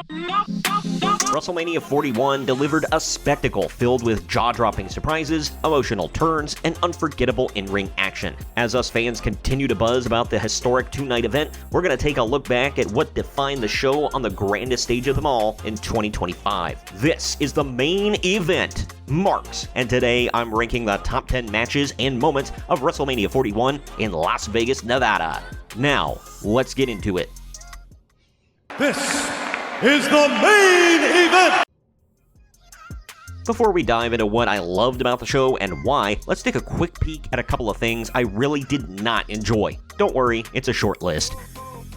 WrestleMania 41 delivered a spectacle filled with jaw-dropping surprises, emotional turns, and unforgettable in-ring action. As us fans continue to buzz about the historic two-night event, we're going to take a look back at what defined the show on the grandest stage of them all in 2025. This is the main event, Marks, and today I'm ranking the top 10 matches and moments of WrestleMania 41 in Las Vegas, Nevada. Now, let's get into it. This is the main event! Before we dive into what I loved about the show and why, let's take a quick peek at a couple of things I really did not enjoy. Don't worry, it's a short list.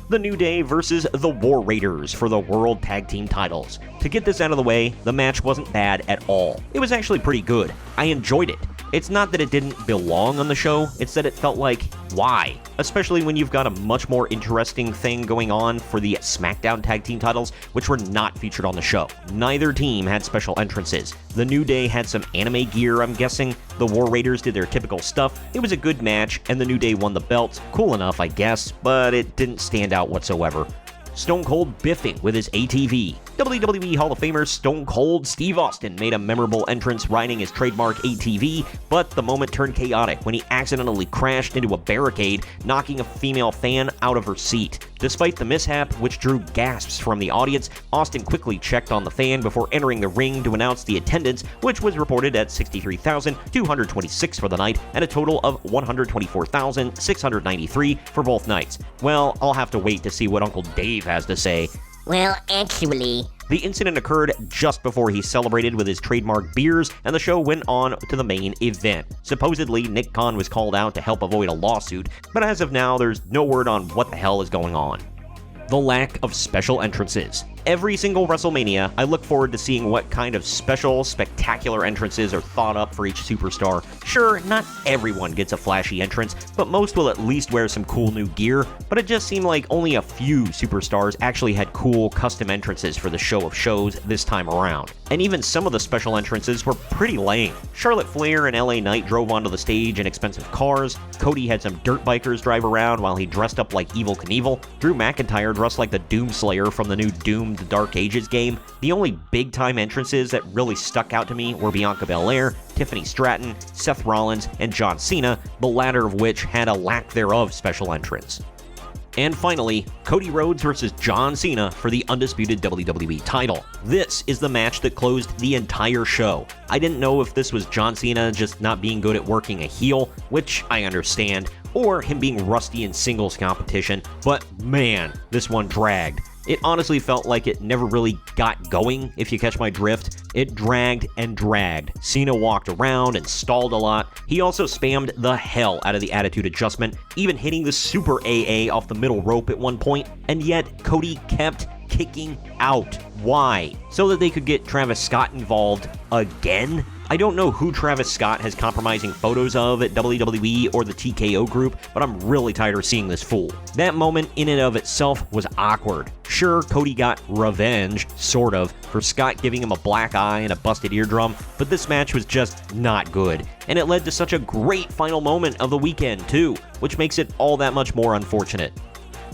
The New Day versus the War Raiders for the World Tag Team titles. To get this out of the way, the match wasn't bad at all. It was actually pretty good. I enjoyed it. It's not that it didn't belong on the show, it's that it felt like, why? Especially when you've got a much more interesting thing going on for the SmackDown Tag Team titles, which were not featured on the show. Neither team had special entrances. The New Day had some anime gear, I'm guessing. The War Raiders did their typical stuff. It was a good match, and the New Day won the belts. Cool enough, I guess, but it didn't stand out whatsoever. Stone Cold biffing with his ATV. WWE Hall of Famer Stone Cold Steve Austin made a memorable entrance riding his trademark ATV, but the moment turned chaotic when he accidentally crashed into a barricade, knocking a female fan out of her seat. Despite the mishap, which drew gasps from the audience, Austin quickly checked on the fan before entering the ring to announce the attendance, which was reported at 63,226 for the night and a total of 124,693 for both nights. Well, I'll have to wait to see what Uncle Dave has to say. Well, actually... The incident occurred just before he celebrated with his trademark beers, and the show went on to the main event. Supposedly, Nick Khan was called out to help avoid a lawsuit, but as of now, there's no word on what the hell is going on. The lack of special entrances. Every single WrestleMania, I look forward to seeing what kind of special, spectacular entrances are thought up for each superstar. Sure, not everyone gets a flashy entrance, but most will at least wear some cool new gear, but it just seemed like only a few superstars actually had cool custom entrances for the show of shows this time around. And even some of the special entrances were pretty lame. Charlotte Flair and LA Knight drove onto the stage in expensive cars, Cody had some dirt bikers drive around while he dressed up like Evel Knievel, Drew McIntyre dressed like the Doomslayer from the new Doom the Dark Ages game. The only big-time entrances that really stuck out to me were Bianca Belair, Tiffany Stratton, Seth Rollins, and John Cena, the latter of which had a lack thereof special entrance. And finally, Cody Rhodes versus John Cena for the undisputed WWE title. This is the match that closed the entire show. I didn't know if this was John Cena just not being good at working a heel, which I understand, or him being rusty in singles competition, but man, this one dragged. It honestly felt like it never really got going, if you catch my drift. It dragged and dragged. Cena walked around and stalled a lot. He also spammed the hell out of the attitude adjustment, even hitting the Super AA off the middle rope at one point, and yet Cody kept kicking out. Why? So that they could get Travis Scott involved again? I don't know who Travis Scott has compromising photos of at WWE or the TKO group, but I'm really tired of seeing this fool. That moment in and of itself was awkward. Sure, Cody got revenge, sort of, for Scott giving him a black eye and a busted eardrum, but this match was just not good. And it led to such a great final moment of the weekend, too, which makes it all that much more unfortunate.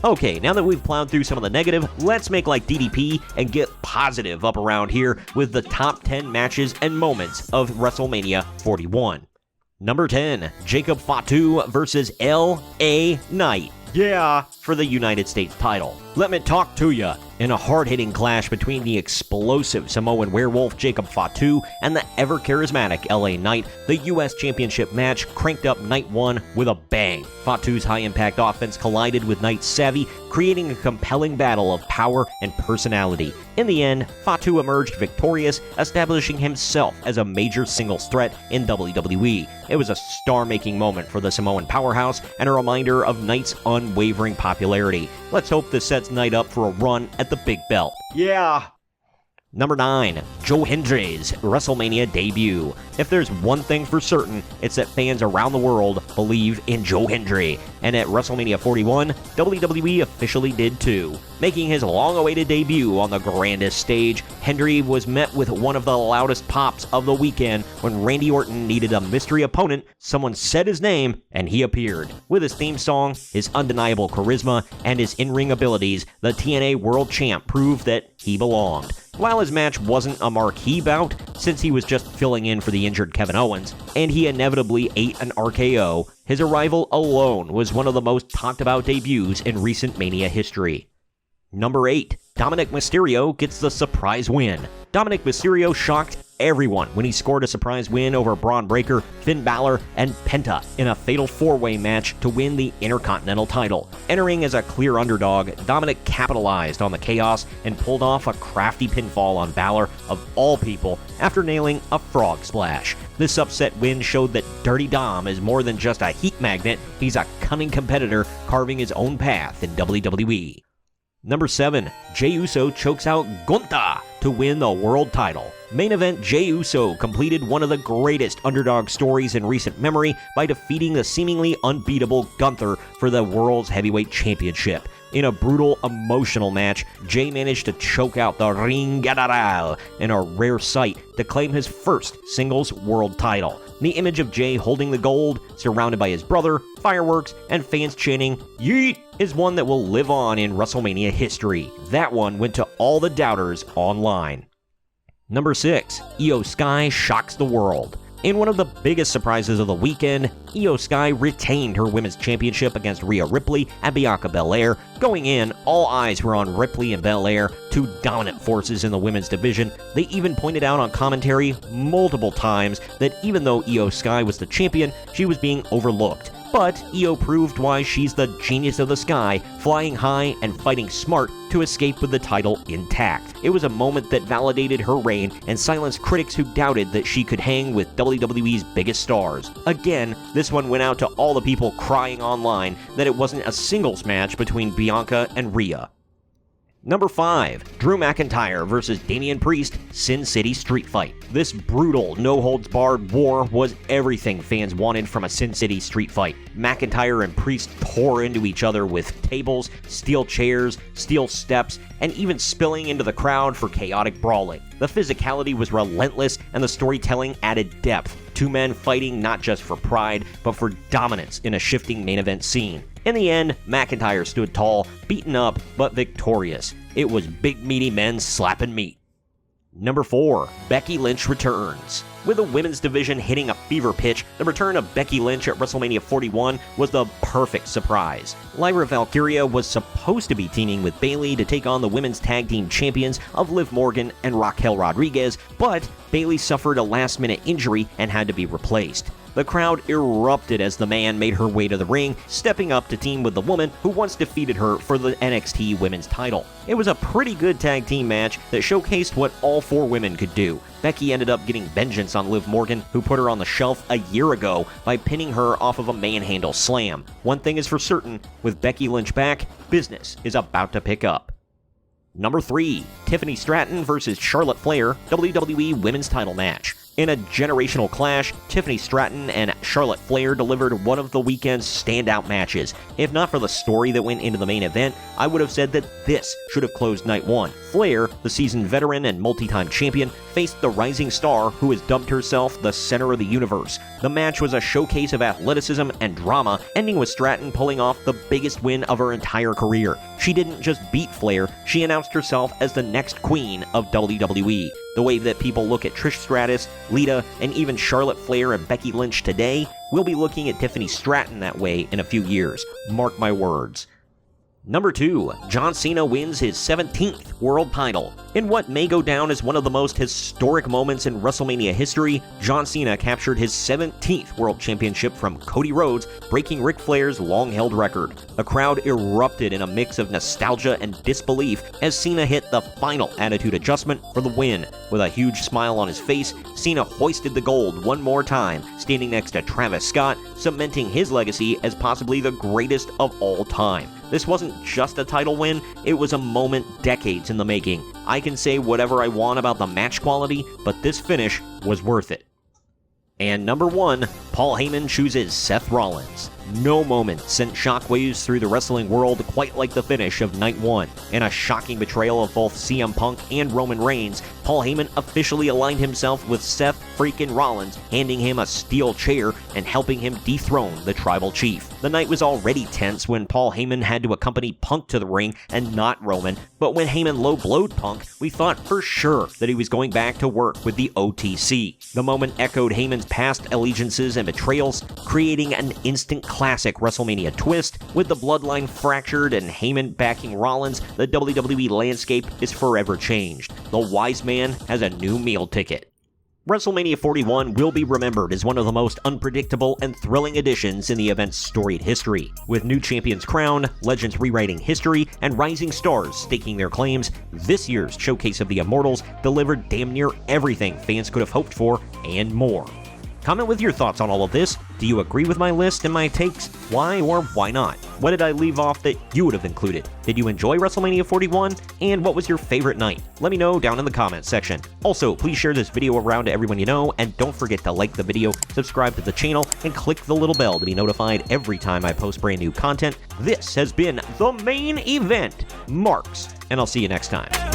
Okay, now that we've plowed through some of the negative, let's make like DDP and get positive up around here with the top 10 matches and moments of WrestleMania 41. Number 10, Jacob Fatu versus LA Knight. Yeah, for the United States title. Let me talk to ya. In a hard-hitting clash between the explosive Samoan werewolf Jacob Fatu and the ever-charismatic LA Knight, the U.S. Championship match cranked up Night 1 with a bang. Fatu's high-impact offense collided with Knight's savvy, creating a compelling battle of power and personality. In the end, Fatu emerged victorious, establishing himself as a major singles threat in WWE. It was a star-making moment for the Samoan powerhouse and a reminder of Knight's unwavering popularity. Let's hope this sets Knight up for a run at the big belt. Yeah. Number 9. Joe Hendry's WrestleMania debut. If there's one thing for certain, it's that fans around the world believe in Joe Hendry. And at WrestleMania 41, WWE officially did too. Making his long-awaited debut on the grandest stage, Hendry was met with one of the loudest pops of the weekend when Randy Orton needed a mystery opponent. Someone said his name, and he appeared. With his theme song, his undeniable charisma, and his in-ring abilities, the TNA World Champ proved that he belonged. While his match wasn't a marquee bout, since he was just filling in for the injured Kevin Owens, and he inevitably ate an RKO, his arrival alone was one of the most talked about debuts in recent Mania history. Number 8. Dominic Mysterio gets the surprise win. Dominic Mysterio shocked everyone when he scored a surprise win over Braun Breaker, Finn Balor, and Penta in a fatal four-way match to win the Intercontinental title. Entering as a clear underdog, Dominic capitalized on the chaos and pulled off a crafty pinfall on Balor, of all people, after nailing a frog splash. This upset win showed that Dirty Dom is more than just a heat magnet, he's a cunning competitor carving his own path in WWE. Number 7. Jey Uso chokes out Gunther to win the world title. Main event, Jey Uso completed one of the greatest underdog stories in recent memory by defeating the seemingly unbeatable Gunther for the World's Heavyweight Championship. In a brutal, emotional match, Jey managed to choke out the Ring General in a rare sight to claim his first singles world title. The image of Jey holding the gold, surrounded by his brother, fireworks, and fans chanting, "Yeet!" is one that will live on in WrestleMania history. That one went to all the doubters online. Number 6. Eio Sky shocks the world. In one of the biggest surprises of the weekend, Eio Sky retained her women's championship against Rhea Ripley and Bianca Belair. Going in, all eyes were on Ripley and Belair, two dominant forces in the women's division. They even pointed out on commentary multiple times that even though Eio Sky was the champion, she was being overlooked. But Eio proved why she's the genius of the sky, flying high and fighting smart to escape with the title intact. It was a moment that validated her reign and silenced critics who doubted that she could hang with WWE's biggest stars. Again, this one went out to all the people crying online that it wasn't a singles match between Bianca and Rhea. Number 5. Drew McIntyre versus Damian Priest Sin City Street Fight. This brutal, no-holds-barred war was everything fans wanted from a Sin City street fight. McIntyre and Priest tore into each other with tables, steel chairs, steel steps, and even spilling into the crowd for chaotic brawling. The physicality was relentless, and the storytelling added depth. Two men fighting not just for pride, but for dominance in a shifting main event scene. In the end, McIntyre stood tall, beaten up, but victorious. It was big meaty men slapping meat. Number 4. Becky Lynch returns. With the women's division hitting a fever pitch, the return of Becky Lynch at WrestleMania 41 was the perfect surprise. Lyra Valkyria was supposed to be teaming with Bayley to take on the women's tag team champions of Liv Morgan and Raquel Rodriguez, but Bayley suffered a last-minute injury and had to be replaced. The crowd erupted as the man made her way to the ring, stepping up to team with the woman who once defeated her for the NXT Women's title. It was a pretty good tag team match that showcased what all four women could do. Becky ended up getting vengeance on Liv Morgan, who put her on the shelf a year ago by pinning her off of a manhandle slam. One thing is for certain, with Becky Lynch back, business is about to pick up. Number 3. Tiffany Stratton versus Charlotte Flair WWE Women's title match. In a generational clash, Tiffany Stratton and Charlotte Flair delivered one of the weekend's standout matches. If not for the story that went into the main event, I would have said that this should have closed night one. Flair, the seasoned veteran and multi-time champion, faced the rising star who has dubbed herself the center of the universe. The match was a showcase of athleticism and drama, ending with Stratton pulling off the biggest win of her entire career. She didn't just beat Flair, she announced herself as the next queen of WWE. The way that people look at Trish Stratus, Lita, and even Charlotte Flair and Becky Lynch today, we'll be looking at Tiffany Stratton that way in a few years. Mark my words. Number 2. John Cena wins his 17th world title. In what may go down as one of the most historic moments in WrestleMania history, John Cena captured his 17th world championship from Cody Rhodes, breaking Ric Flair's long-held record. The crowd erupted in a mix of nostalgia and disbelief as Cena hit the final attitude adjustment for the win. With a huge smile on his face, Cena hoisted the gold one more time, standing next to Travis Scott, cementing his legacy as possibly the greatest of all time. This wasn't just a title win, it was a moment decades in the making. I can say whatever I want about the match quality, but this finish was worth it. And number 1, Paul Heyman chooses Seth Rollins. No moment sent shockwaves through the wrestling world quite like the finish of Night 1. In a shocking betrayal of both CM Punk and Roman Reigns, Paul Heyman officially aligned himself with Seth freaking Rollins, handing him a steel chair and helping him dethrone the Tribal Chief. The night was already tense when Paul Heyman had to accompany Punk to the ring and not Roman, but when Heyman low-blowed Punk, we thought for sure that he was going back to work with the OTC. The moment echoed Heyman's past allegiances and betrayals, creating an instant classic WrestleMania twist. With the bloodline fractured and Heyman backing Rollins, the WWE landscape is forever changed. The wise man has a new meal ticket. WrestleMania 41 will be remembered as one of the most unpredictable and thrilling editions in the event's storied history. With new champions crowned, legends rewriting history, and rising stars staking their claims, this year's Showcase of the Immortals delivered damn near everything fans could have hoped for and more. Comment with your thoughts on all of this. Do you agree with my list and my takes? Why or why not? What did I leave off that you would have included? Did you enjoy WrestleMania 41? And what was your favorite night? Let me know down in the comments section. Also, please share this video around to everyone you know, and don't forget to like the video, subscribe to the channel, and click the little bell to be notified every time I post brand new content. This has been the main event, Marks, and I'll see you next time.